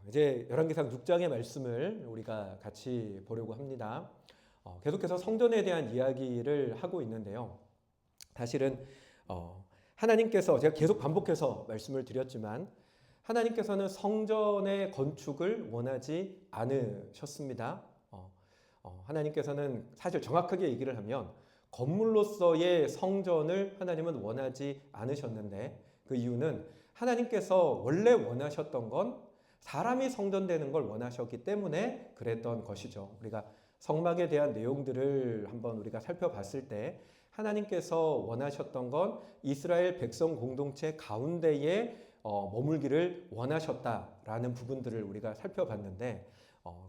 이제 열왕기상 6장의 말씀을 우리가 같이 보려고 합니다. 계속해서 성전에 대한 이야기를 하고 있는데요. 사실은 하나님께서, 제가 계속 반복해서 말씀을 드렸지만 하나님께서는 성전의 건축을 원하지 않으셨습니다. 하나님께서는 사실 정확하게 얘기를 하면 건물로서의 성전을 하나님은 원하지 않으셨는데, 그 이유는 하나님께서 원래 원하셨던 건 사람이 성전되는 걸 원하셨기 때문에 그랬던 것이죠. 우리가 성막에 대한 내용들을 한번 우리가 살펴봤을 때 하나님께서 원하셨던 건 이스라엘 백성 공동체 가운데에 머물기를 원하셨다라는 부분들을 우리가 살펴봤는데,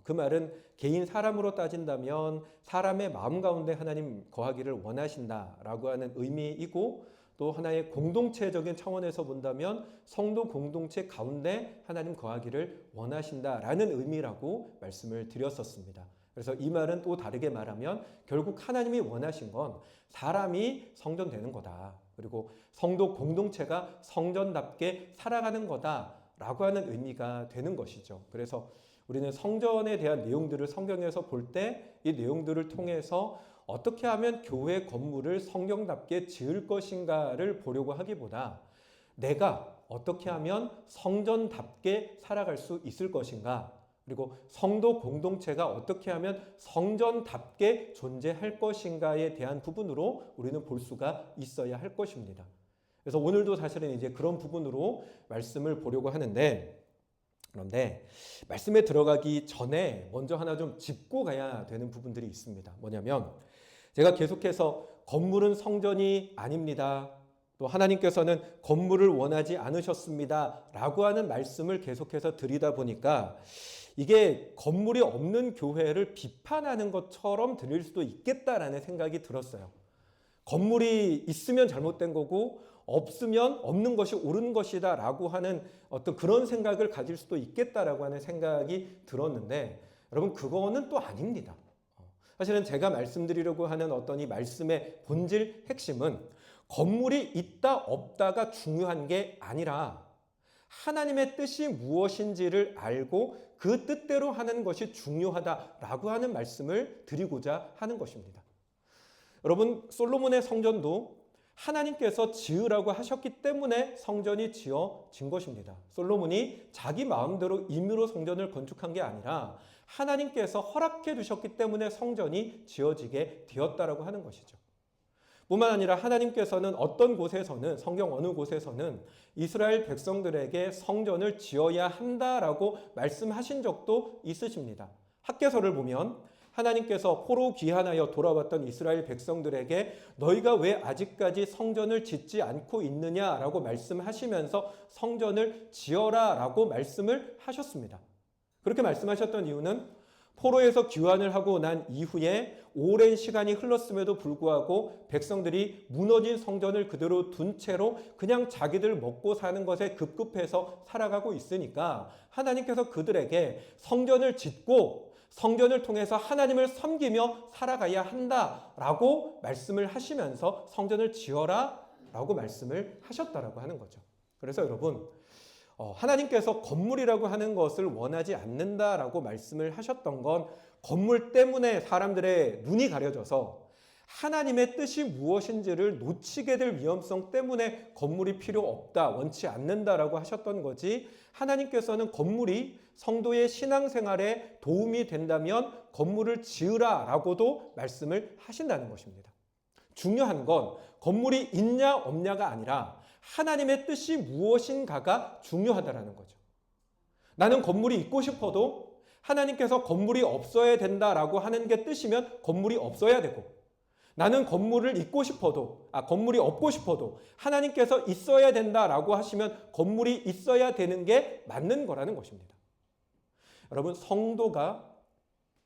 그 말은 개인 사람으로 따진다면 사람의 마음 가운데 하나님 거하기를 원하신다라고 하는 의미이고, 또 하나의 공동체적인 차원에서 본다면 성도 공동체 가운데 하나님 거하기를 원하신다라는 의미라고 말씀을 드렸었습니다. 그래서 이 말은 또 다르게 말하면 결국 하나님이 원하신 건 사람이 성전되는 거다. 그리고 성도 공동체가 성전답게 살아가는 거다라고 하는 의미가 되는 것이죠. 그래서 우리는 성전에 대한 내용들을 성경에서 볼 때 이 내용들을 통해서 어떻게 하면 교회 건물을 성경답게 지을 것인가를 보려고 하기보다 내가 어떻게 하면 성전답게 살아갈 수 있을 것인가, 그리고 성도 공동체가 어떻게 하면 성전답게 존재할 것인가에 대한 부분으로 우리는 볼 수가 있어야 할 것입니다. 그래서 오늘도 사실은 이제 그런 부분으로 말씀을 보려고 하는데, 그런데 말씀에 들어가기 전에 먼저 하나 좀 짚고 가야 되는 부분들이 있습니다. 뭐냐면 제가 계속해서 건물은 성전이 아닙니다, 또 하나님께서는 건물을 원하지 않으셨습니다 라고 하는 말씀을 계속해서 드리다 보니까 이게 건물이 없는 교회를 비판하는 것처럼 들릴 수도 있겠다라는 생각이 들었어요. 건물이 있으면 잘못된 거고 없으면 없는 것이 옳은 것이다 라고 하는 어떤 그런 생각을 가질 수도 있겠다라고 하는 생각이 들었는데, 여러분 그거는 또 아닙니다. 사실은 제가 말씀드리려고 하는 어떤 이 말씀의 본질 핵심은 건물이 있다 없다가 중요한 게 아니라 하나님의 뜻이 무엇인지를 알고 그 뜻대로 하는 것이 중요하다라고 하는 말씀을 드리고자 하는 것입니다. 여러분, 솔로몬의 성전도 하나님께서 지으라고 하셨기 때문에 성전이 지어진 것입니다. 솔로몬이 자기 마음대로 임의로 성전을 건축한 게 아니라 하나님께서 허락해 주셨기 때문에 성전이 지어지게 되었다라고 하는 것이죠. 뿐만 아니라 하나님께서는 어떤 곳에서는, 성경 어느 곳에서는 이스라엘 백성들에게 성전을 지어야 한다라고 말씀하신 적도 있으십니다. 학개서를 보면 하나님께서 포로 귀환하여 돌아왔던 이스라엘 백성들에게 너희가 왜 아직까지 성전을 짓지 않고 있느냐라고 말씀하시면서 성전을 지어라 라고 말씀을 하셨습니다. 그렇게 말씀하셨던 이유는 포로에서 귀환을 하고 난 이후에 오랜 시간이 흘렀음에도 불구하고 백성들이 무너진 성전을 그대로 둔 채로 그냥 자기들 먹고 사는 것에 급급해서 살아가고 있으니까 하나님께서 그들에게 성전을 짓고 성전을 통해서 하나님을 섬기며 살아가야 한다라고 말씀을 하시면서 성전을 지어라 라고 말씀을 하셨다라고 하는 거죠. 그래서 여러분, 하나님께서 건물이라고 하는 것을 원하지 않는다라고 말씀을 하셨던 건 건물 때문에 사람들의 눈이 가려져서 하나님의 뜻이 무엇인지를 놓치게 될 위험성 때문에 건물이 필요 없다, 원치 않는다라고 하셨던 거지, 하나님께서는 건물이 성도의 신앙생활에 도움이 된다면 건물을 지으라라고도 말씀을 하신다는 것입니다. 중요한 건 건물이 있냐 없냐가 아니라 하나님의 뜻이 무엇인가가 중요하다라는 거죠. 나는 건물이 있고 싶어도 하나님께서 건물이 없어야 된다라고 하는 게 뜻이면 건물이 없어야 되고, 나는 건물을 있고 싶어도, 건물이 없고 싶어도 하나님께서 있어야 된다라고 하시면 건물이 있어야 되는 게 맞는 거라는 것입니다. 여러분, 성도가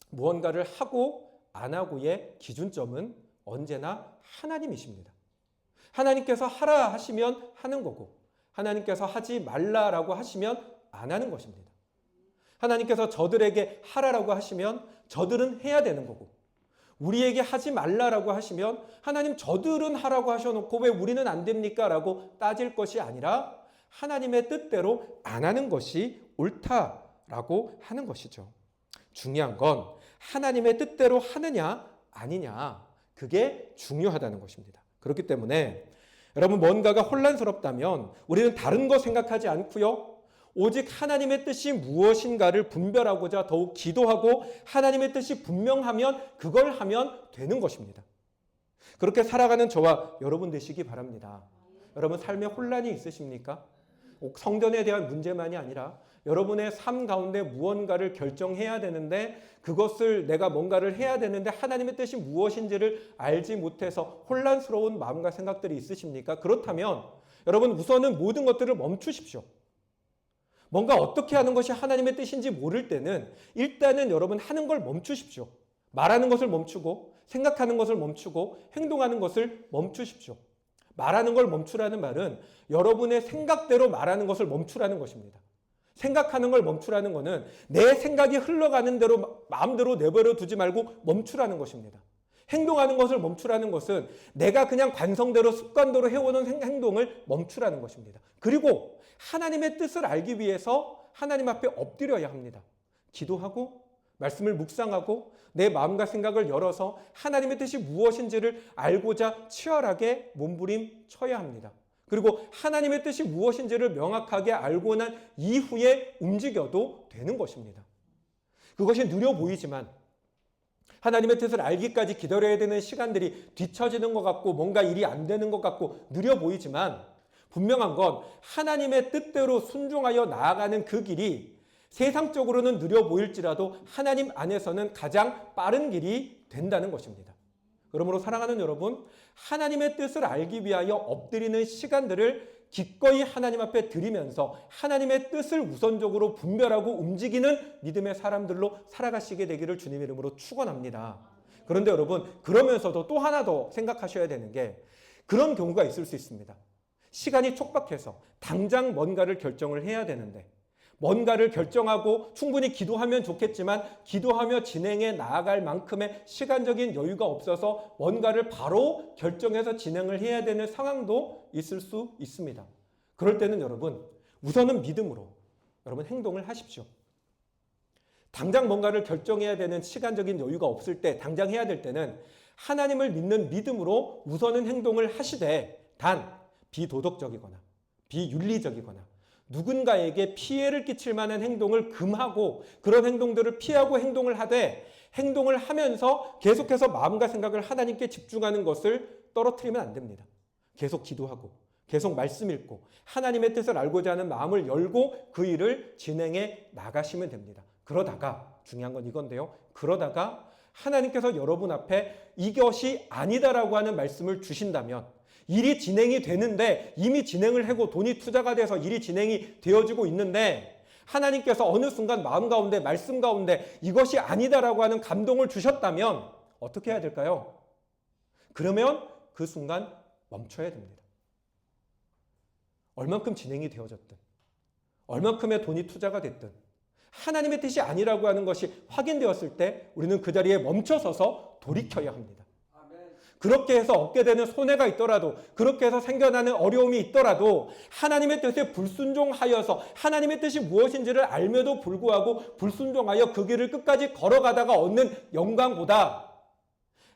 무언가를 하고 안 하고의 기준점은 언제나 하나님이십니다. 하나님께서 하라 하시면 하는 거고, 하나님께서 하지 말라라고 하시면 안 하는 것입니다. 하나님께서 저들에게 하라라고 하시면 저들은 해야 되는 거고, 우리에게 하지 말라라고 하시면 하나님 저들은 하라고 하셔놓고 왜 우리는 안 됩니까? 라고 따질 것이 아니라 하나님의 뜻대로 안 하는 것이 옳다 라고 하는 것이죠. 중요한 건 하나님의 뜻대로 하느냐 아니냐, 그게 중요하다는 것입니다. 그렇기 때문에 여러분, 뭔가가 혼란스럽다면 우리는 다른 거 생각하지 않고요, 오직 하나님의 뜻이 무엇인가를 분별하고자 더욱 기도하고 하나님의 뜻이 분명하면 그걸 하면 되는 것입니다. 그렇게 살아가는 저와 여러분 되시기 바랍니다. 여러분, 삶에 혼란이 있으십니까? 성전에 대한 문제만이 아니라 여러분의 삶 가운데 무언가를 결정해야 되는데, 그것을 내가 뭔가를 해야 되는데 하나님의 뜻이 무엇인지를 알지 못해서 혼란스러운 마음과 생각들이 있으십니까? 그렇다면 여러분, 우선은 모든 것들을 멈추십시오. 뭔가 어떻게 하는 것이 하나님의 뜻인지 모를 때는 일단은 여러분 하는 걸 멈추십시오. 말하는 것을 멈추고, 생각하는 것을 멈추고, 행동하는 것을 멈추십시오. 말하는 걸 멈추라는 말은 여러분의 생각대로 말하는 것을 멈추라는 것입니다. 생각하는 걸 멈추라는 것은 내 생각이 흘러가는 대로 마음대로 내버려 두지 말고 멈추라는 것입니다. 행동하는 것을 멈추라는 것은 내가 그냥 관성대로 습관대로 해오는 행동을 멈추라는 것입니다. 그리고 하나님의 뜻을 알기 위해서 하나님 앞에 엎드려야 합니다. 기도하고 말씀을 묵상하고 내 마음과 생각을 열어서 하나님의 뜻이 무엇인지를 알고자 치열하게 몸부림쳐야 합니다. 그리고 하나님의 뜻이 무엇인지를 명확하게 알고 난 이후에 움직여도 되는 것입니다. 그것이 느려 보이지만 하나님의 뜻을 알기까지 기다려야 되는 시간들이 뒤처지는 것 같고 뭔가 일이 안 되는 것 같고 느려 보이지만, 분명한 건 하나님의 뜻대로 순종하여 나아가는 그 길이 세상적으로는 느려 보일지라도 하나님 안에서는 가장 빠른 길이 된다는 것입니다. 그러므로 사랑하는 여러분, 하나님의 뜻을 알기 위하여 엎드리는 시간들을 기꺼이 하나님 앞에 드리면서 하나님의 뜻을 우선적으로 분별하고 움직이는 믿음의 사람들로 살아가시게 되기를 주님의 이름으로 축원합니다. 그런데 여러분, 그러면서도 또 하나 더 생각하셔야 되는 게, 그런 경우가 있을 수 있습니다. 시간이 촉박해서 당장 뭔가를 결정을 해야 되는데, 뭔가를 결정하고 충분히 기도하면 좋겠지만 기도하며 진행해 나아갈 만큼의 시간적인 여유가 없어서 뭔가를 바로 결정해서 진행을 해야 되는 상황도 있을 수 있습니다. 그럴 때는 여러분, 우선은 믿음으로 여러분 행동을 하십시오. 당장 뭔가를 결정해야 되는 시간적인 여유가 없을 때, 당장 해야 될 때는 하나님을 믿는 믿음으로 우선은 행동을 하시되, 단 비도덕적이거나 비윤리적이거나 누군가에게 피해를 끼칠 만한 행동을 금하고 그런 행동들을 피하고 행동을 하되, 행동을 하면서 계속해서 마음과 생각을 하나님께 집중하는 것을 떨어뜨리면 안 됩니다. 계속 기도하고 계속 말씀 읽고 하나님의 뜻을 알고자 하는 마음을 열고 그 일을 진행해 나가시면 됩니다. 그러다가, 중요한 건 이건데요, 그러다가 하나님께서 여러분 앞에 이것이 아니다라고 하는 말씀을 주신다면, 일이 진행이 되는데 이미 진행을 하고 돈이 투자가 돼서 일이 진행이 되어지고 있는데 하나님께서 어느 순간 마음 가운데, 말씀 가운데 이것이 아니다라고 하는 감동을 주셨다면 어떻게 해야 될까요? 그러면 그 순간 멈춰야 됩니다. 얼만큼 진행이 되어졌든, 얼만큼의 돈이 투자가 됐든 하나님의 뜻이 아니라고 하는 것이 확인되었을 때 우리는 그 자리에 멈춰서서 돌이켜야 합니다. 그렇게 해서 얻게 되는 손해가 있더라도, 그렇게 해서 생겨나는 어려움이 있더라도 하나님의 뜻에 불순종하여서 하나님의 뜻이 무엇인지를 알면도 불구하고 불순종하여 그 길을 끝까지 걸어가다가 얻는 영광보다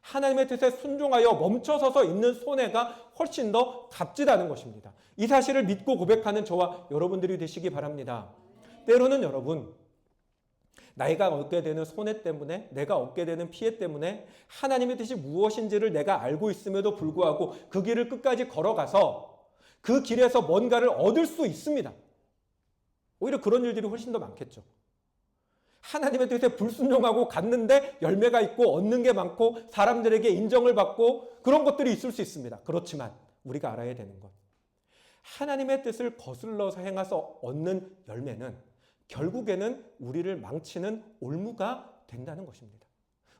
하나님의 뜻에 순종하여 멈춰서서 있는 손해가 훨씬 더 값지다는 것입니다. 이 사실을 믿고 고백하는 저와 여러분들이 되시기 바랍니다. 때로는 여러분, 나이가 얻게 되는 손해 때문에, 내가 얻게 되는 피해 때문에 하나님의 뜻이 무엇인지를 내가 알고 있음에도 불구하고 그 길을 끝까지 걸어가서 그 길에서 뭔가를 얻을 수 있습니다. 오히려 그런 일들이 훨씬 더 많겠죠. 하나님의 뜻에 불순종하고 갔는데 열매가 있고 얻는 게 많고 사람들에게 인정을 받고 그런 것들이 있을 수 있습니다. 그렇지만 우리가 알아야 되는 것, 하나님의 뜻을 거슬러서 행해서 얻는 열매는 결국에는 우리를 망치는 올무가 된다는 것입니다.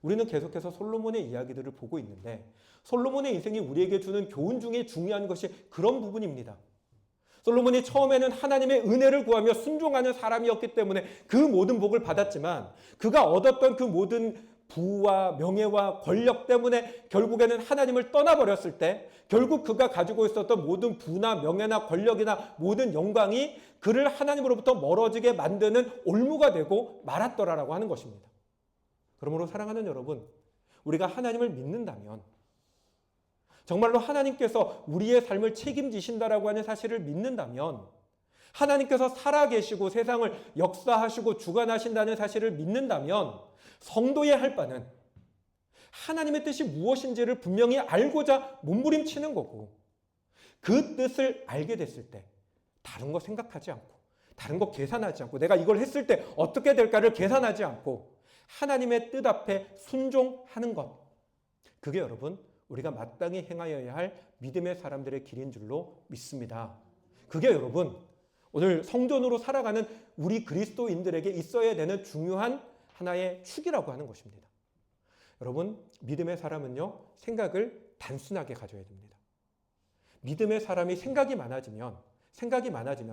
우리는 계속해서 솔로몬의 이야기들을 보고 있는데, 솔로몬의 인생이 우리에게 주는 교훈 중에 중요한 것이 그런 부분입니다. 솔로몬이 처음에는 하나님의 은혜를 구하며 순종하는 사람이었기 때문에 그 모든 복을 받았지만, 그가 얻었던 그 모든 부와 명예와 권력 때문에 결국에는 하나님을 떠나버렸을 때 결국 그가 가지고 있었던 모든 부나 명예나 권력이나 모든 영광이 그를 하나님으로부터 멀어지게 만드는 올무가 되고 말았더라라고 하는 것입니다. 그러므로 사랑하는 여러분, 우리가 하나님을 믿는다면 정말로 하나님께서 우리의 삶을 책임지신다라고 하는 사실을 믿는다면 하나님께서 살아계시고 세상을 역사하시고 주관하신다는 사실을 믿는다면 성도의 할 바는 하나님의 뜻이 무엇인지를 분명히 알고자 몸부림치는 거고 그 뜻을 알게 됐을 때 다른 거 생각하지 않고 다른 거 계산하지 않고 내가 이걸 했을 때 어떻게 될까를 계산하지 않고 하나님의 뜻 앞에 순종하는 것, 그게 여러분 우리가 마땅히 행하여야 할 믿음의 사람들의 길인 줄로 믿습니다. 그게 여러분 오늘 성전으로 살아가는 우리 그리스도인들에게 있어야 되는 중요한 하나의 축이라고 하는 것입니다. 여러분, 믿음의 사람은요, 생각을 단순하게 가져야 됩니다. 믿음의 사람이 생각이 많아지면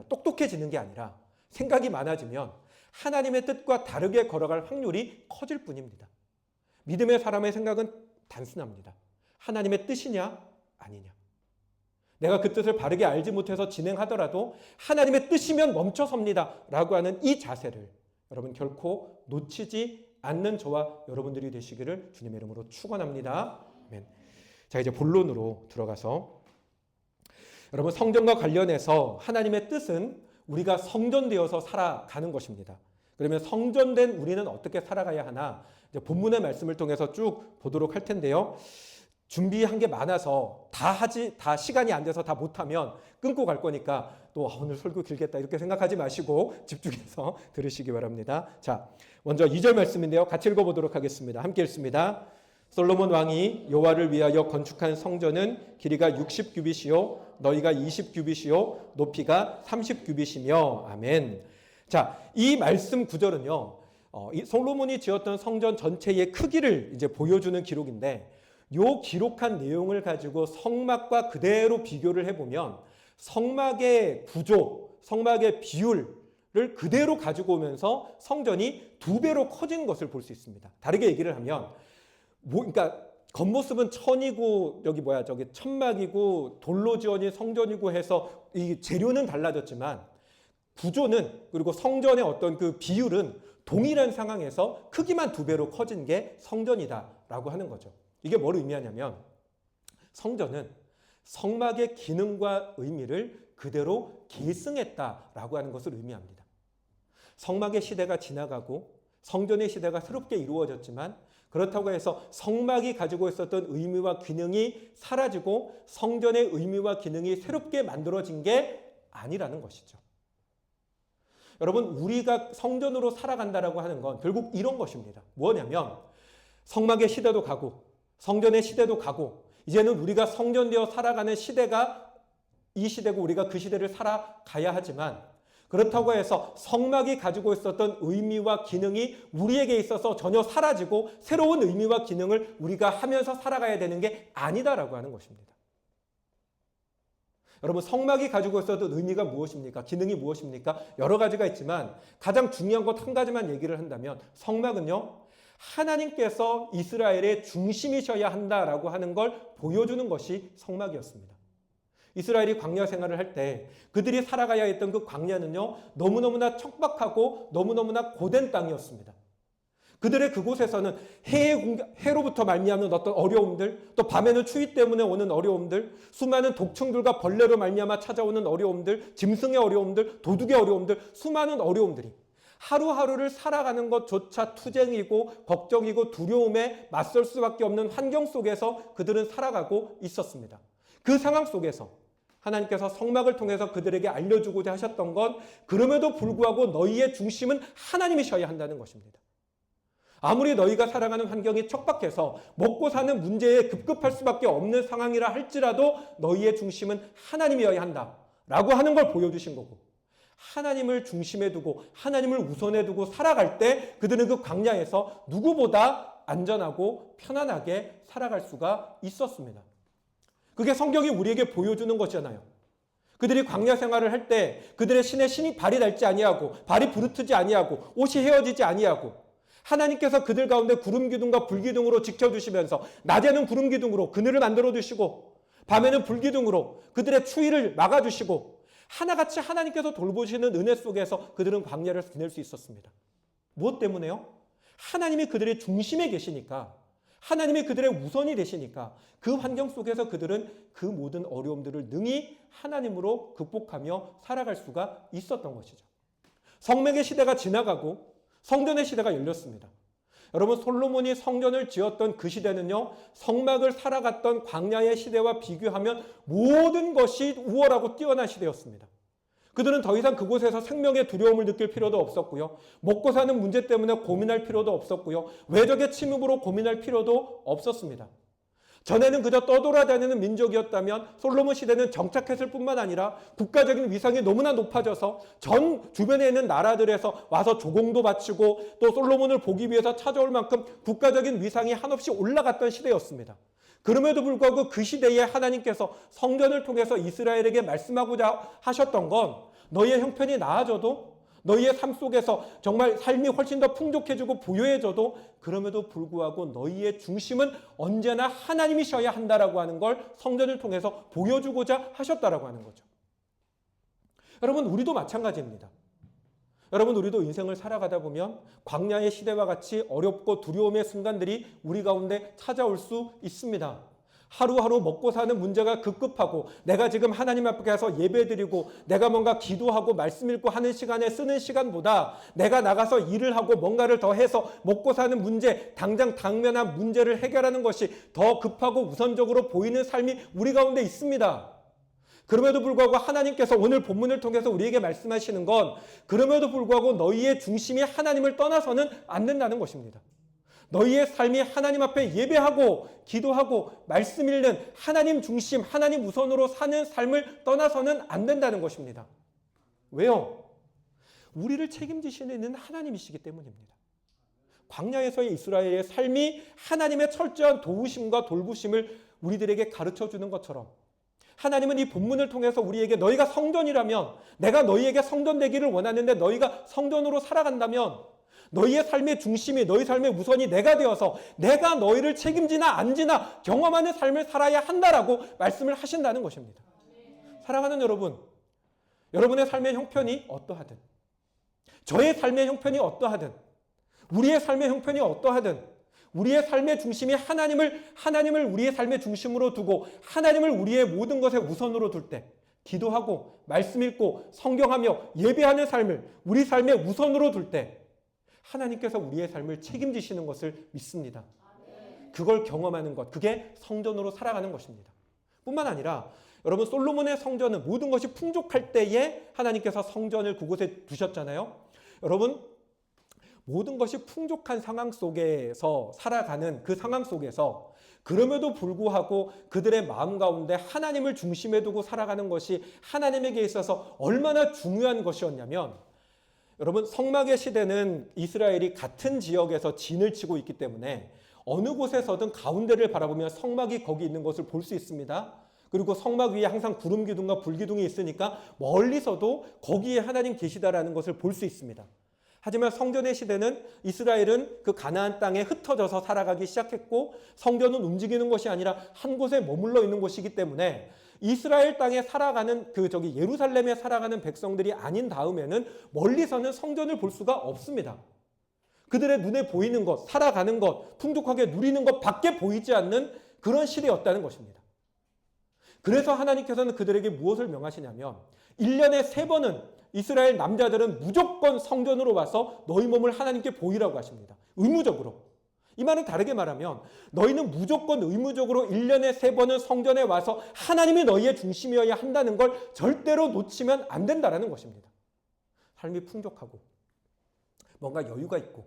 똑똑해지는 게 아니라 생각이 많아지면 하나님의 뜻과 다르게 걸어갈 확률이 커질 뿐입니다. 믿음의 사람의 생각은 단순합니다. 하나님의 뜻이냐 아니냐. 내가 그 뜻을 바르게 알지 못해서 진행하더라도 하나님의 뜻이면 멈춰섭니다 라고 하는 이 자세를 여러분 결코 놓치지 않는 저와 여러분들이 되시기를 주님의 이름으로 축원합니다. 아멘. 자, 이제 본론으로 들어가서 여러분 성전과 관련해서 하나님의 뜻은 우리가 성전되어서 살아가는 것입니다. 그러면 성전된 우리는 어떻게 살아가야 하나? 이제 본문의 말씀을 통해서 쭉 보도록 할 텐데요. 준비한 게 많아서 다 시간이 안 돼서 다 못하면 끊고 갈 거니까 또 오늘 설교 길겠다 이렇게 생각하지 마시고 집중해서 들으시기 바랍니다. 자, 먼저 2절 말씀인데요. 같이 읽어보도록 하겠습니다. 함께 읽습니다. 솔로몬 왕이 여호와를 위하여 건축한 성전은 길이가 60규빗이요 너희가 20규빗이요 높이가 30규빗이며 아멘. 자, 이 말씀 구절은요. 이 솔로몬이 지었던 성전 전체의 크기를 이제 보여주는 기록인데 요 기록한 내용을 가지고 성막과 그대로 비교를 해보면 성막의 구조, 성막의 비율을 그대로 가지고 오면서 성전이 2배로 커진 것을 볼 수 있습니다. 다르게 얘기를 하면 그러니까 겉모습은 천이고 저기 천막이고 돌로 지어진 성전이고 해서 이 재료는 달라졌지만 구조는 그리고 성전의 어떤 그 비율은 동일한 상황에서 크기만 2배로 커진 게 성전이다라고 하는 거죠. 이게 뭘 의미하냐면 성전은 성막의 기능과 의미를 그대로 계승했다라고 하는 것을 의미합니다. 성막의 시대가 지나가고 성전의 시대가 새롭게 이루어졌지만 그렇다고 해서 성막이 가지고 있었던 의미와 기능이 사라지고 성전의 의미와 기능이 새롭게 만들어진 게 아니라는 것이죠. 여러분, 우리가 성전으로 살아간다라고 하는 건 결국 이런 것입니다. 뭐냐면 성막의 시대도 가고 성전의 시대도 가고 이제는 우리가 성전되어 살아가는 시대가 이 시대고 우리가 그 시대를 살아가야 하지만 그렇다고 해서 성막이 가지고 있었던 의미와 기능이 우리에게 있어서 전혀 사라지고 새로운 의미와 기능을 우리가 하면서 살아가야 되는 게 아니다라고 하는 것입니다. 여러분, 성막이 가지고 있었던 의미가 무엇입니까? 기능이 무엇입니까? 여러 가지가 있지만 가장 중요한 것 한 가지만 얘기를 한다면 성막은요, 하나님께서 이스라엘의 중심이셔야 한다라고 하는 걸 보여주는 것이 성막이었습니다. 이스라엘이 광야 생활을 할 때 그들이 살아가야 했던 그 광야는요, 너무너무나 척박하고 너무너무나 고된 땅이었습니다. 그들의 그곳에서는 해로부터 말미암는 어떤 어려움들, 또 밤에는 추위 때문에 오는 어려움들, 수많은 독충들과 벌레로 말미암아 찾아오는 어려움들, 짐승의 어려움들, 도둑의 어려움들, 수많은 어려움들이 하루하루를 살아가는 것조차 투쟁이고 걱정이고 두려움에 맞설 수밖에 없는 환경 속에서 그들은 살아가고 있었습니다. 그 상황 속에서 하나님께서 성막을 통해서 그들에게 알려주고자 하셨던 건 그럼에도 불구하고 너희의 중심은 하나님이셔야 한다는 것입니다. 아무리 너희가 살아가는 환경이 척박해서 먹고 사는 문제에 급급할 수밖에 없는 상황이라 할지라도 너희의 중심은 하나님이어야 한다라고 하는 걸 보여주신 거고 하나님을 중심에 두고 하나님을 우선에 두고 살아갈 때 그들은 그 광야에서 누구보다 안전하고 편안하게 살아갈 수가 있었습니다. 그게 성경이 우리에게 보여주는 것이잖아요. 그들이 광야 생활을 할 때 그들의 신에 신이 발이 닳지 아니하고 발이 부르트지 아니하고 옷이 헤어지지 아니하고 하나님께서 그들 가운데 구름 기둥과 불 기둥으로 지켜주시면서 낮에는 구름 기둥으로 그늘을 만들어 주시고 밤에는 불 기둥으로 그들의 추위를 막아주시고 하나같이 하나님께서 돌보시는 은혜 속에서 그들은 광야를 지낼 수 있었습니다. 무엇 때문에요? 하나님이 그들의 중심에 계시니까, 하나님이 그들의 우선이 되시니까 그 환경 속에서 그들은 그 모든 어려움들을 능히 하나님으로 극복하며 살아갈 수가 있었던 것이죠. 성막의 시대가 지나가고 성전의 시대가 열렸습니다. 여러분, 솔로몬이 성전을 지었던 그 시대는요, 성막을 살아갔던 광야의 시대와 비교하면 모든 것이 우월하고 뛰어난 시대였습니다. 그들은 더 이상 그곳에서 생명의 두려움을 느낄 필요도 없었고요. 먹고 사는 문제 때문에 고민할 필요도 없었고요. 외적의 침입으로 고민할 필요도 없었습니다. 전에는 그저 떠돌아다니는 민족이었다면 솔로몬 시대는 정착했을 뿐만 아니라 국가적인 위상이 너무나 높아져서 전 주변에 있는 나라들에서 와서 조공도 바치고 또 솔로몬을 보기 위해서 찾아올 만큼 국가적인 위상이 한없이 올라갔던 시대였습니다. 그럼에도 불구하고 그 시대에 하나님께서 성전을 통해서 이스라엘에게 말씀하고자 하셨던 건 너희의 형편이 나아져도 너희의 삶 속에서 정말 삶이 훨씬 더 풍족해지고 부유해져도 그럼에도 불구하고 너희의 중심은 언제나 하나님이셔야 한다라고 하는 걸 성전을 통해서 보여주고자 하셨다라고 하는 거죠. 여러분, 우리도 마찬가지입니다. 여러분, 우리도 인생을 살아가다 보면 광야의 시대와 같이 어렵고 두려움의 순간들이 우리 가운데 찾아올 수 있습니다. 하루하루 먹고 사는 문제가 급급하고 내가 지금 하나님 앞에 가서 예배드리고 내가 뭔가 기도하고 말씀 읽고 하는 시간에 쓰는 시간보다 내가 나가서 일을 하고 뭔가를 더 해서 먹고 사는 문제, 당장 당면한 문제를 해결하는 것이 더 급하고 우선적으로 보이는 삶이 우리 가운데 있습니다. 그럼에도 불구하고 하나님께서 오늘 본문을 통해서 우리에게 말씀하시는 건 그럼에도 불구하고 너희의 중심이 하나님을 떠나서는 안 된다는 것입니다. 너희의 삶이 하나님 앞에 예배하고 기도하고 말씀 읽는 하나님 중심, 하나님 우선으로 사는 삶을 떠나서는 안 된다는 것입니다. 왜요? 우리를 책임지시는 하나님이시기 때문입니다. 광야에서의 이스라엘의 삶이 하나님의 철저한 도우심과 돌보심을 우리들에게 가르쳐주는 것처럼 하나님은 이 본문을 통해서 우리에게 너희가 성전이라면 내가 너희에게 성전 되기를 원하는데 너희가 성전으로 살아간다면 너희의 삶의 중심이 너희 삶의 우선이 내가 되어서 내가 너희를 책임지나 안 지나 경험하는 삶을 살아야 한다라고 말씀을 하신다는 것입니다. 사랑하는 여러분, 여러분의 삶의 형편이 어떠하든 저의 삶의 형편이 어떠하든 우리의 삶의 형편이 어떠하든 우리의 삶의 중심이 하나님을 우리의 삶의 중심으로 두고 하나님을 우리의 모든 것에 우선으로 둘 때 기도하고 말씀 읽고 성경하며 예배하는 삶을 우리 삶의 우선으로 둘 때 하나님께서 우리의 삶을 책임지시는 것을 믿습니다. 그걸 경험하는 것, 그게 성전으로 살아가는 것입니다. 뿐만 아니라 여러분, 솔로몬의 성전은 모든 것이 풍족할 때에 하나님께서 성전을 그곳에 두셨잖아요. 여러분, 모든 것이 풍족한 상황 속에서 살아가는 그 상황 속에서 그럼에도 불구하고 그들의 마음 가운데 하나님을 중심에 두고 살아가는 것이 하나님에게 있어서 얼마나 중요한 것이었냐면 여러분, 성막의 시대는 이스라엘이 같은 지역에서 진을 치고 있기 때문에 어느 곳에서든 가운데를 바라보면 성막이 거기 있는 것을 볼 수 있습니다. 그리고 성막 위에 항상 구름 기둥과 불 기둥이 있으니까 멀리서도 거기에 하나님 계시다라는 것을 볼 수 있습니다. 하지만 성전의 시대는 이스라엘은 그 가나안 땅에 흩어져서 살아가기 시작했고 성전은 움직이는 것이 아니라 한 곳에 머물러 있는 곳이기 때문에 이스라엘 땅에 살아가는 예루살렘에 살아가는 백성들이 아닌 다음에는 멀리서는 성전을 볼 수가 없습니다. 그들의 눈에 보이는 것, 살아가는 것, 풍족하게 누리는 것 밖에 보이지 않는 그런 시대였다는 것입니다. 그래서 하나님께서는 그들에게 무엇을 명하시냐면 1년에 3번은 이스라엘 남자들은 무조건 성전으로 와서 너희 몸을 하나님께 보이라고 하십니다. 의무적으로. 이 말은 다르게 말하면 너희는 무조건 의무적으로 1년에 3번은 성전에 와서 하나님이 너희의 중심이어야 한다는 걸 절대로 놓치면 안 된다는 것입니다. 삶이 풍족하고 뭔가 여유가 있고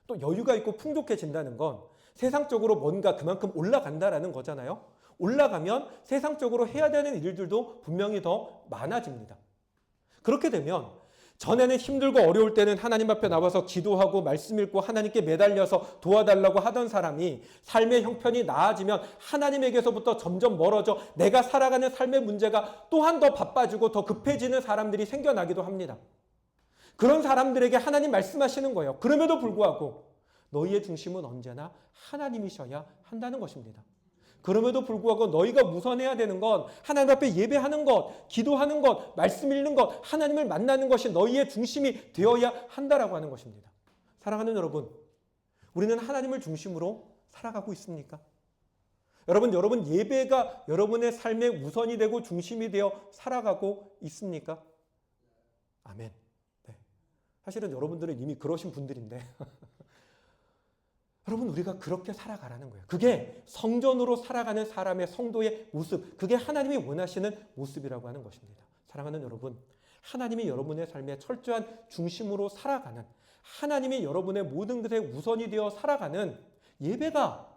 또 여유가 있고 풍족해진다는 건 세상적으로 뭔가 그만큼 올라간다라는 거잖아요. 올라가면 세상적으로 해야 되는 일들도 분명히 더 많아집니다. 그렇게 되면 전에는 힘들고 어려울 때는 하나님 앞에 나와서 기도하고 말씀 읽고 하나님께 매달려서 도와달라고 하던 사람이 삶의 형편이 나아지면 하나님에게서부터 점점 멀어져 내가 살아가는 삶의 문제가 또한 더 바빠지고 더 급해지는 사람들이 생겨나기도 합니다. 그런 사람들에게 하나님 말씀하시는 거예요. 그럼에도 불구하고 너희의 중심은 언제나 하나님이셔야 한다는 것입니다. 그럼에도 불구하고 너희가 우선해야 되는 건 하나님 앞에 예배하는 것, 기도하는 것, 말씀 읽는 것, 하나님을 만나는 것이 너희의 중심이 되어야 한다라고 하는 것입니다. 사랑하는 여러분, 우리는 하나님을 중심으로 살아가고 있습니까? 여러분 예배가 여러분의 삶의 우선이 되고 중심이 되어 살아가고 있습니까? 아멘. 네. 사실은 여러분들은 이미 그러신 분들인데 여러분, 우리가 그렇게 살아가라는 거예요. 그게 성전으로 살아가는 사람의 성도의 모습, 그게 하나님이 원하시는 모습이라고 하는 것입니다. 사랑하는 여러분, 하나님이 여러분의 삶의 철저한 중심으로 살아가는, 하나님이 여러분의 모든 것에 우선이 되어 살아가는 예배가,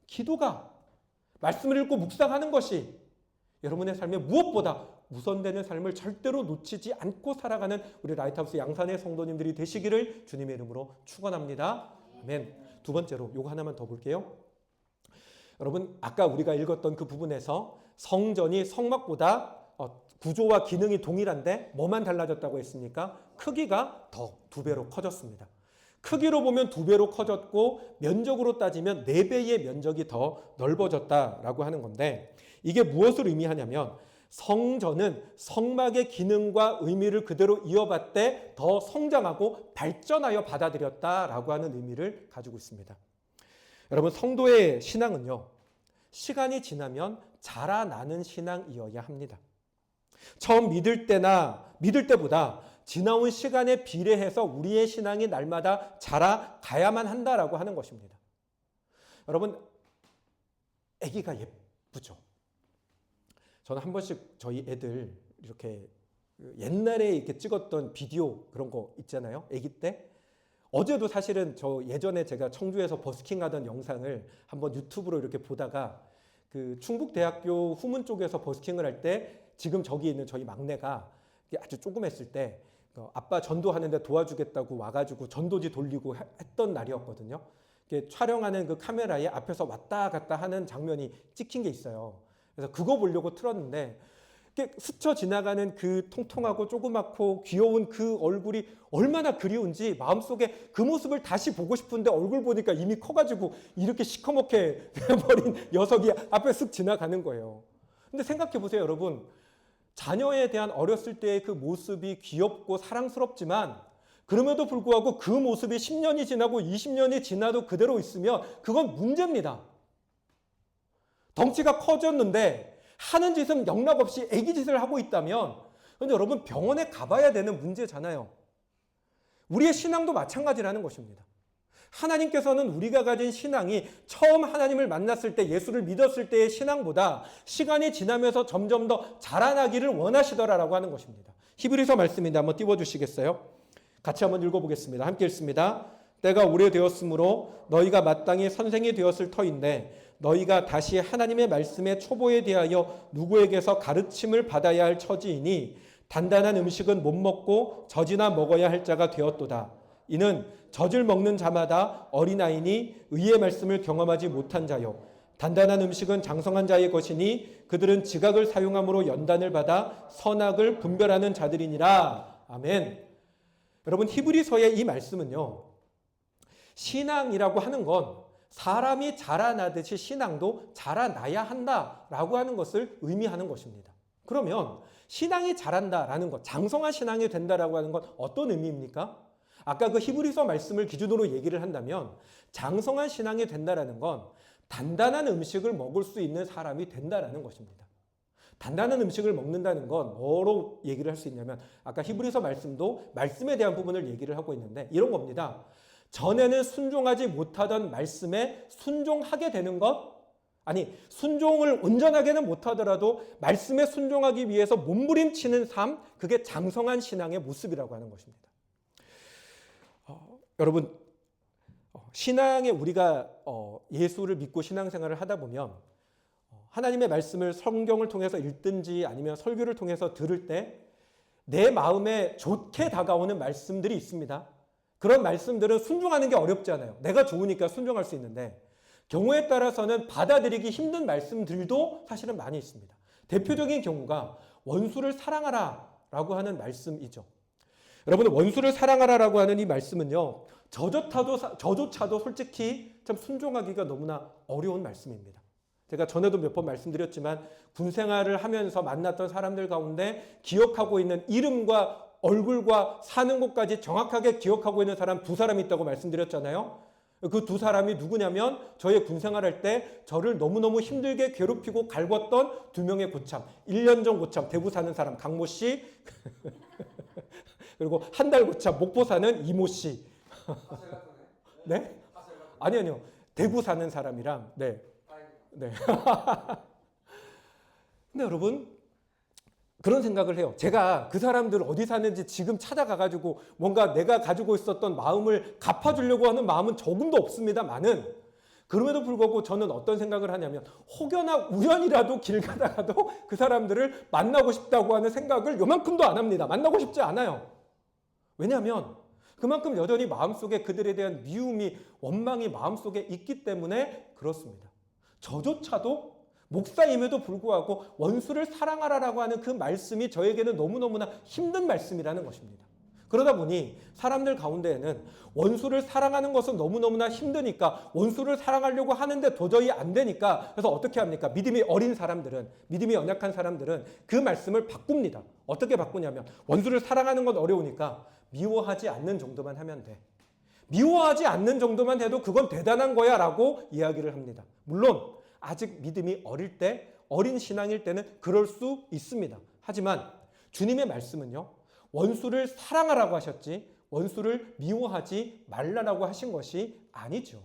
기도가, 말씀을 읽고 묵상하는 것이 여러분의 삶에 무엇보다 우선되는 삶을 절대로 놓치지 않고 살아가는 우리 라이트하우스 양산의 성도님들이 되시기를 주님의 이름으로 축원합니다. 아멘. 두 번째로 요거 하나만 더 볼게요. 여러분, 아까 우리가 읽었던 그 부분에서 성전이 성막보다 구조와 기능이 동일한데 뭐만 달라졌다고 했습니까? 크기가 더 2배로 커졌습니다. 크기로 보면 2배로 커졌고 면적으로 따지면 4배의 면적이 더 넓어졌다라고 하는 건데, 이게 무엇을 의미하냐면 성전은 성막의 기능과 의미를 그대로 이어받되 더 성장하고 발전하여 받아들였다라고 하는 의미를 가지고 있습니다. 여러분, 성도의 신앙은요, 시간이 지나면 자라나는 신앙이어야 합니다. 처음 믿을 때보다 지나온 시간에 비례해서 우리의 신앙이 날마다 자라가야만 한다라고 하는 것입니다. 여러분, 아기가 예쁘죠? 저는 한 번씩 저희 애들 이렇게 옛날에 이렇게 찍었던 비디오 그런 거 있잖아요. 아기 때. 어제도 사실은 저 예전에 제가 청주에서 버스킹 하던 영상을 한번 유튜브로 이렇게 보다가 그 충북대학교 후문 쪽에서 버스킹을 할 때 지금 저기 있는 저희 막내가 아주 조그맸을 때 아빠 전도하는데 도와주겠다고 와가지고 전도지 돌리고 했던 날이었거든요. 촬영하는 그 카메라에 앞에서 왔다 갔다 하는 장면이 찍힌 게 있어요. 그래서 그거 보려고 틀었는데 스쳐 지나가는 그 통통하고 조그맣고 귀여운 그 얼굴이 얼마나 그리운지 마음속에 그 모습을 다시 보고 싶은데 얼굴 보니까 이미 커가지고 이렇게 시커멓게 돼버린 녀석이 앞에 쓱 지나가는 거예요. 근데 생각해 보세요, 여러분. 자녀에 대한 어렸을 때의 그 모습이 귀엽고 사랑스럽지만 그럼에도 불구하고 그 모습이 10년이 지나고 20년이 지나도 그대로 있으면 그건 문제입니다. 덩치가 커졌는데 하는 짓은 영락없이 애기 짓을 하고 있다면, 근데 여러분, 병원에 가봐야 되는 문제잖아요. 우리의 신앙도 마찬가지라는 것입니다. 하나님께서는 우리가 가진 신앙이 처음 하나님을 만났을 때, 예수를 믿었을 때의 신앙보다 시간이 지나면서 점점 더 자라나기를 원하시더라라고 하는 것입니다. 히브리서 말씀인데 한번 띄워주시겠어요? 같이 한번 읽어보겠습니다. 함께 읽습니다. 때가 오래되었으므로 너희가 마땅히 선생이 되었을 터인데 너희가 다시 하나님의 말씀의 초보에 대하여 누구에게서 가르침을 받아야 할 처지이니 단단한 음식은 못 먹고 젖이나 먹어야 할 자가 되었도다. 이는 젖을 먹는 자마다 어린아이니 의의 말씀을 경험하지 못한 자요. 단단한 음식은 장성한 자의 것이니 그들은 지각을 사용함으로 연단을 받아 선악을 분별하는 자들이니라. 아멘. 여러분, 히브리서의 이 말씀은요, 신앙이라고 하는 건 사람이 자라나듯이 신앙도 자라나야 한다라고 하는 것을 의미하는 것입니다. 그러면 신앙이 자란다라는 것, 장성한 신앙이 된다라고 하는 건 어떤 의미입니까? 아까 그 히브리서 말씀을 기준으로 얘기를 한다면 장성한 신앙이 된다라는 건 단단한 음식을 먹을 수 있는 사람이 된다라는 것입니다. 단단한 음식을 먹는다는 건 뭐로 얘기를 할 수 있냐면 아까 히브리서 말씀도 말씀에 대한 부분을 얘기를 하고 있는데 이런 겁니다. 전에는 순종하지 못하던 말씀에 순종하게 되는 것, 아니 순종을 온전하게는 못하더라도 말씀에 순종하기 위해서 몸부림치는 삶, 그게 장성한 신앙의 모습이라고 하는 것입니다. 여러분, 신앙에 우리가 예수를 믿고 신앙생활을 하다 보면 하나님의 말씀을 성경을 통해서 읽든지 아니면 설교를 통해서 들을 때 내 마음에 좋게 다가오는 말씀들이 있습니다. 그런 말씀들은 순종하는 게 어렵지 않아요. 내가 좋으니까 순종할 수 있는데 경우에 따라서는 받아들이기 힘든 말씀들도 사실은 많이 있습니다. 대표적인 경우가 원수를 사랑하라 라고 하는 말씀이죠. 여러분, 원수를 사랑하라라고 하는 이 말씀은요, 저조차도 솔직히 참 순종하기가 너무나 어려운 말씀입니다. 제가 전에도 몇 번 말씀드렸지만 군 생활을 하면서 만났던 사람들 가운데 기억하고 있는 이름과 얼굴과 사는 곳까지 정확하게 기억하고 있는 사람 2사람이 있다고 말씀드렸잖아요. 그 2사람이 누구냐면 저의 군 생활할 때 저를 너무너무 힘들게 괴롭히고 갈궜던 2명의 고참, 1년 전 고참, 대구 사는 사람 강모 씨 그리고 한 달 고참 목포 사는 이모 씨. 네? 아니요. 대구 사는 사람이랑 네. 근데 여러분, 그런 생각을 해요. 제가 그 사람들 어디 사는지 지금 찾아가가지고 뭔가 내가 가지고 있었던 마음을 갚아주려고 하는 마음은 조금도 없습니다만은, 그럼에도 불구하고 저는 어떤 생각을 하냐면 혹여나 우연이라도 길 가다가도 그 사람들을 만나고 싶다고 하는 생각을 요만큼도 안 합니다. 만나고 싶지 않아요. 왜냐하면 그만큼 여전히 마음속에 그들에 대한 미움이, 원망이 마음속에 있기 때문에 그렇습니다. 저조차도 목사임에도 불구하고 원수를 사랑하라라고 하는 그 말씀이 저에게는 너무너무나 힘든 말씀이라는 것입니다. 그러다 보니 사람들 가운데에는 원수를 사랑하는 것은 너무너무나 힘드니까, 원수를 사랑하려고 하는데 도저히 안 되니까, 그래서 어떻게 합니까? 믿음이 어린 사람들은, 믿음이 연약한 사람들은 그 말씀을 바꿉니다. 어떻게 바꾸냐면, 원수를 사랑하는 건 어려우니까 미워하지 않는 정도만 하면 돼. 미워하지 않는 정도만 해도 그건 대단한 거야 라고 이야기를 합니다. 물론 아직 믿음이 어릴 때, 어린 신앙일 때는 그럴 수 있습니다. 하지만 주님의 말씀은요, 원수를 사랑하라고 하셨지 원수를 미워하지 말라라고 하신 것이 아니죠.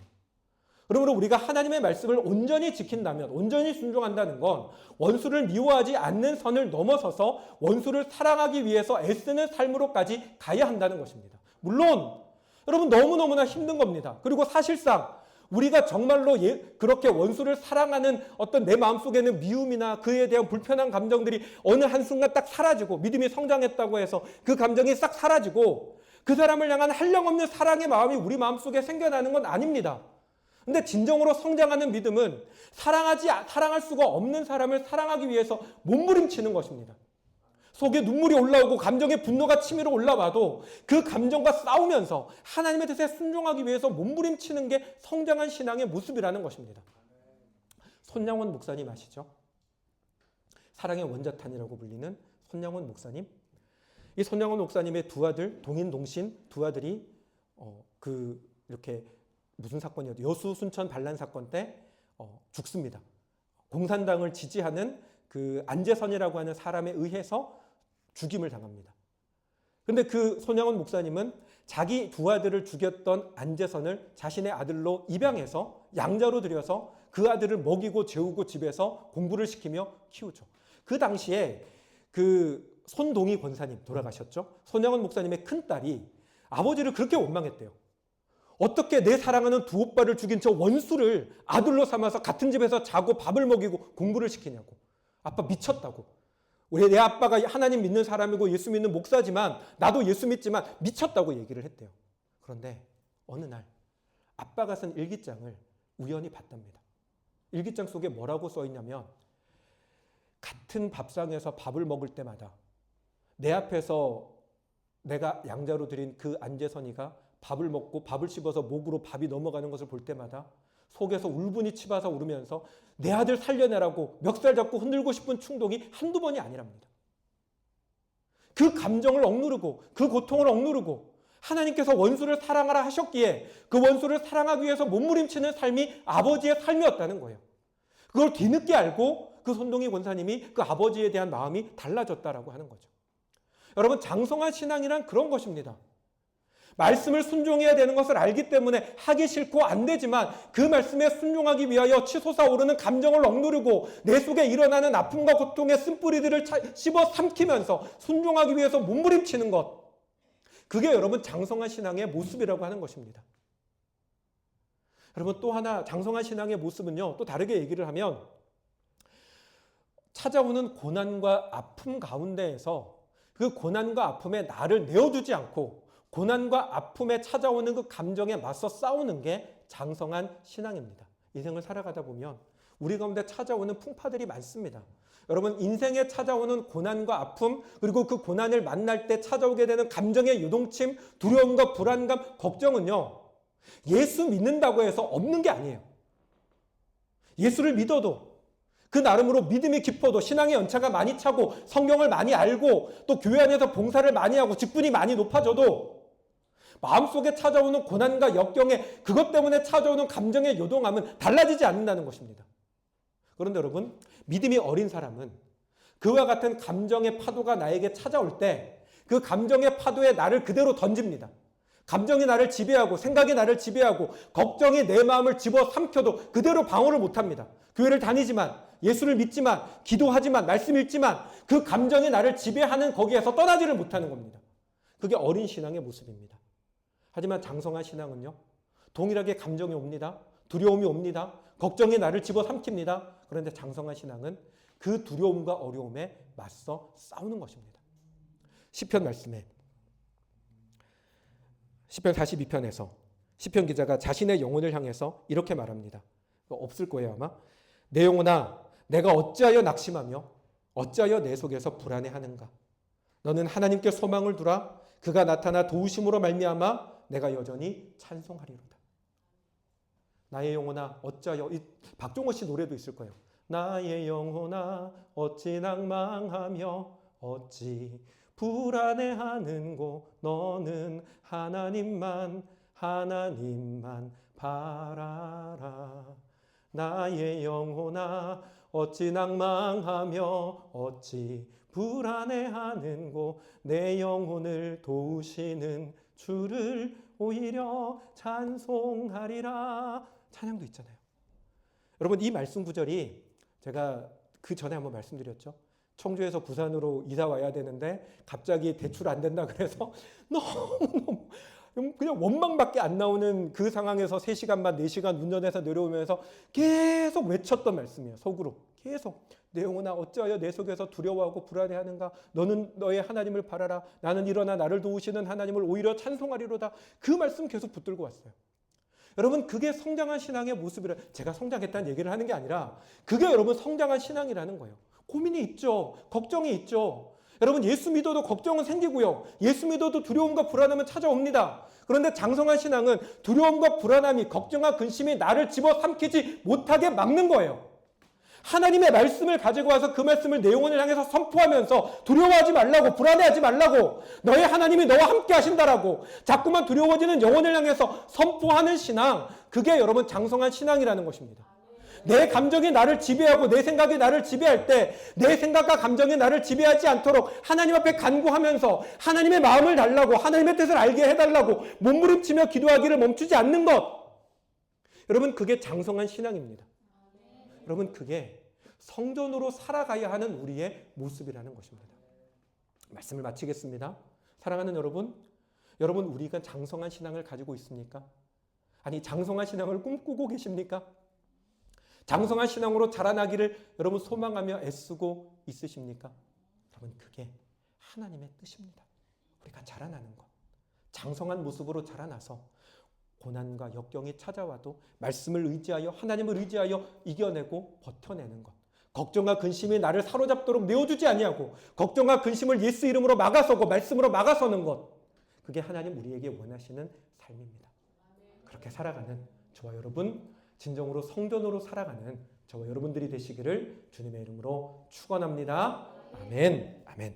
그러므로 우리가 하나님의 말씀을 온전히 지킨다면, 온전히 순종한다는 건 원수를 미워하지 않는 선을 넘어서서 원수를 사랑하기 위해서 애쓰는 삶으로까지 가야 한다는 것입니다. 물론 여러분, 너무너무나 힘든 겁니다. 그리고 사실상 우리가 정말로 그렇게 원수를 사랑하는 어떤 내 마음속에는 미움이나 그에 대한 불편한 감정들이 어느 한순간 딱 사라지고, 믿음이 성장했다고 해서 그 감정이 싹 사라지고 그 사람을 향한 한량없는 사랑의 마음이 우리 마음속에 생겨나는 건 아닙니다. 근데 진정으로 성장하는 믿음은 사랑할 수가 없는 사람을 사랑하기 위해서 몸부림치는 것입니다. 속에 눈물이 올라오고 감정의 분노가 치밀어 올라와도 그 감정과 싸우면서 하나님의 뜻에 순종하기 위해서 몸부림치는 게 성장한 신앙의 모습이라는 것입니다. 손양원 목사님 아시죠? 사랑의 원자탄이라고 불리는 손양원 목사님. 이 손양원 목사님의 2아들, 동인 동신 2아들이 이렇게 무슨 사건이었죠? 여수 순천 반란 사건 때 죽습니다. 공산당을 지지하는 그 안재선이라고 하는 사람에 의해서 죽임을 당합니다. 근데 그 손양원 목사님은 자기 2아들을 죽였던 안재선을 자신의 아들로 입양해서 양자로 들여서 그 아들을 먹이고 재우고 집에서 공부를 시키며 키우죠. 그 당시에 그 손동희 권사님 돌아가셨죠. 손양원 목사님의 큰딸이 아버지를 그렇게 원망했대요. 어떻게 내 사랑하는 2 오빠를 죽인 저 원수를 아들로 삼아서 같은 집에서 자고 밥을 먹이고 공부를 시키냐고. 아빠 미쳤다고. 내 아빠가 하나님 믿는 사람이고 예수 믿는 목사지만, 나도 예수 믿지만 미쳤다고 얘기를 했대요. 그런데 어느 날 아빠가 쓴 일기장을 우연히 봤답니다. 일기장 속에 뭐라고 써 있냐면, 같은 밥상에서 밥을 먹을 때마다 내 앞에서 내가 양자로 드린 그 안재선이가 밥을 먹고 밥을 씹어서 목으로 밥이 넘어가는 것을 볼 때마다 속에서 울분이 치받아 오르면서 내 아들 살려내라고 멱살 잡고 흔들고 싶은 충동이 한두 번이 아니랍니다. 그 감정을 억누르고 그 고통을 억누르고 하나님께서 원수를 사랑하라 하셨기에 그 원수를 사랑하기 위해서 몸부림치는 삶이 아버지의 삶이었다는 거예요. 그걸 뒤늦게 알고 그 손동희 권사님이 그 아버지에 대한 마음이 달라졌다라고 하는 거죠. 여러분, 장성한 신앙이란 그런 것입니다. 말씀을 순종해야 되는 것을 알기 때문에 하기 싫고 안 되지만 그 말씀에 순종하기 위하여 치솟아오르는 감정을 억누르고 내 속에 일어나는 아픔과 고통의 쓴뿌리들을 씹어 삼키면서 순종하기 위해서 몸부림치는 것, 그게 여러분 장성한 신앙의 모습이라고 하는 것입니다. 여러분, 또 하나 장성한 신앙의 모습은요, 또 다르게 얘기를 하면 찾아오는 고난과 아픔 가운데에서 그 고난과 아픔에 나를 내어두지 않고 고난과 아픔에 찾아오는 그 감정에 맞서 싸우는 게 장성한 신앙입니다. 인생을 살아가다 보면 우리 가운데 찾아오는 풍파들이 많습니다. 여러분, 인생에 찾아오는 고난과 아픔, 그리고 그 고난을 만날 때 찾아오게 되는 감정의 요동침, 두려움과 불안감, 걱정은요, 예수 믿는다고 해서 없는 게 아니에요. 예수를 믿어도, 그 나름으로 믿음이 깊어도, 신앙의 연차가 많이 차고 성경을 많이 알고 또 교회 안에서 봉사를 많이 하고 직분이 많이 높아져도 마음속에 찾아오는 고난과 역경에, 그것 때문에 찾아오는 감정의 요동함은 달라지지 않는다는 것입니다. 그런데 여러분, 믿음이 어린 사람은 그와 같은 감정의 파도가 나에게 찾아올 때 그 감정의 파도에 나를 그대로 던집니다. 감정이 나를 지배하고 생각이 나를 지배하고 걱정이 내 마음을 집어삼켜도 그대로 방어를 못합니다. 교회를 다니지만, 예수를 믿지만, 기도하지만, 말씀 읽지만 그 감정이 나를 지배하는 거기에서 떠나지를 못하는 겁니다. 그게 어린 신앙의 모습입니다. 하지만 장성한 신앙은요, 동일하게 감정이 옵니다. 두려움이 옵니다. 걱정이 나를 집어삼킵니다. 그런데 장성한 신앙은 그 두려움과 어려움에 맞서 싸우는 것입니다. 시편 말씀에, 시편 42편에서 시편 기자가 자신의 영혼을 향해서 이렇게 말합니다. 없을 거예요 아마. 내 영혼아, 내가 어찌하여 낙심하며 어찌하여 내 속에서 불안해하는가. 너는 하나님께 소망을 두라. 그가 나타나 도우심으로 말미암아 내가 여전히 찬송하리로다. 나의 영혼아 어찌하여, 이 박종호 씨 노래도 있을 거예요. 나의 영혼아 어찌 낭망하며 어찌 불안해하는고. 너는 하나님만 바라라. 나의 영혼아 어찌 낭망하며 어찌 불안해하는고. 내 영혼을 도우시는 주를 오히려 찬송하리라. 찬양도 있잖아요. 여러분, 이 말씀 구절이 제가 그 전에 한번 말씀드렸죠. 청주에서 부산으로 이사 와야 되는데 갑자기 대출 안 된다 그래서 너무 그냥 원망밖에 안 나오는 그 상황에서 3시간 반, 4시간 운전해서 내려오면서 계속 외쳤던 말씀이에요. 속으로 계속. 내 영혼아 어찌하여 내 속에서 두려워하고 불안해하는가. 너는 너의 하나님을 바라라. 나는 일어나 나를 도우시는 하나님을 오히려 찬송하리로다. 그 말씀 계속 붙들고 왔어요. 여러분, 그게 성장한 신앙의 모습이라. 제가 성장했다는 얘기를 하는 게 아니라 그게 여러분 성장한 신앙이라는 거예요. 고민이 있죠. 걱정이 있죠. 여러분, 예수 믿어도 걱정은 생기고요. 예수 믿어도 두려움과 불안함은 찾아옵니다. 그런데 장성한 신앙은 두려움과 불안함이, 걱정과 근심이 나를 집어삼키지 못하게 막는 거예요. 하나님의 말씀을 가지고 와서 그 말씀을 내 영혼을 향해서 선포하면서 두려워하지 말라고, 불안해하지 말라고, 너의 하나님이 너와 함께 하신다라고 자꾸만 두려워지는 영혼을 향해서 선포하는 신앙, 그게 여러분 장성한 신앙이라는 것입니다. 내 감정이 나를 지배하고 내 생각이 나를 지배할 때 내 생각과 감정이 나를 지배하지 않도록 하나님 앞에 간구하면서 하나님의 마음을 달라고, 하나님의 뜻을 알게 해달라고 몸부림치며 기도하기를 멈추지 않는 것, 여러분 그게 장성한 신앙입니다. 여러분 그게 성전으로 살아가야 하는 우리의 모습이라는 것입니다. 말씀을 마치겠습니다. 사랑하는 여러분, 여러분 우리가 장성한 신앙을 가지고 있습니까? 아니, 장성한 신앙을 꿈꾸고 계십니까? 장성한 신앙으로 자라나기를 여러분 소망하며 애쓰고 있으십니까? 여러분 그게 하나님의 뜻입니다. 우리가 자라나는 것, 장성한 모습으로 자라나서 고난과 역경이 찾아와도 말씀을 의지하여, 하나님을 의지하여 이겨내고 버텨내는 것, 걱정과 근심이 나를 사로잡도록 내어주지 아니하고 걱정과 근심을 예수 이름으로 막아서고 말씀으로 막아서는 것, 그게 하나님 우리에게 원하시는 삶입니다. 그렇게 살아가는 저와 여러분, 진정으로 성전으로 살아가는 저와 여러분들이 되시기를 주님의 이름으로 축원합니다. 아멘. 아멘.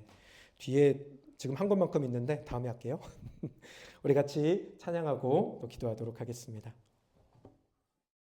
뒤에 지금 한 것만큼 있는데 다음에 할게요. 우리 같이 찬양하고 또 기도하도록 하겠습니다.